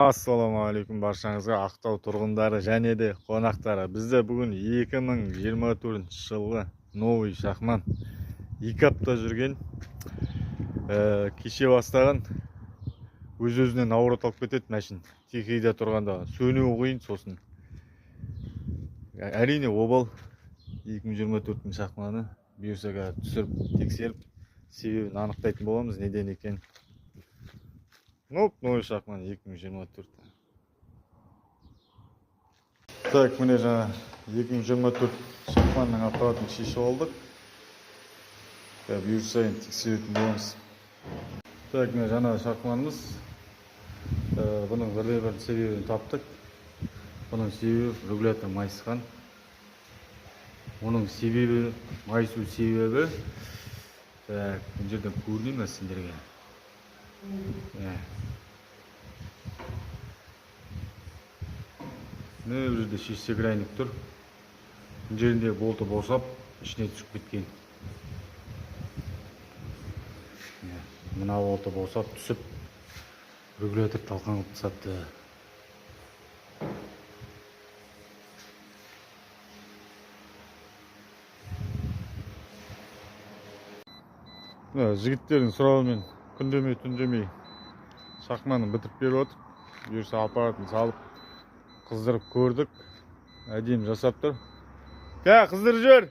Assalamualaikum баршаңызға, Ақтау тұрғындары және де қонақтары. Бізде бүгін 2024 жылғы новый шахман 2 апта жүрген, кеше бастаған, өз-өзінен ауырат алып кетеді мәшін. Текейде тұрғанда сөнуі қиын, сосын әрине обал 2024 шахманы бұйырса түсіріп тексеріп себебін анықтайтын боламыз, неден екен. Новый шахман 2024. Так, міне жаңа 2024 шахманның аппаратын шешіп алдық. Бұйырса тексеретін боламыз. Так, міне жаңа шахманымыз. Бұның бір себебін таптық. Бұның себебі регулятор майысқан. Оның себебі, майысу себебі, бұл жерден көрінейін сендерге. Бұл жерде шешсе грайник тұр. Бұл жерінде болты босап, ішіне түсіп кеткен. Мына болты босап түсіп, регулятор талқан қылып тастапты. Жігіттердің сұрауымен күндемей түндемей шахманын бітіріп беріп отыр. Бұйырса аппаратын салып қыздырып көрдік. Әдемі жасап тұр. Қыздырып жібер.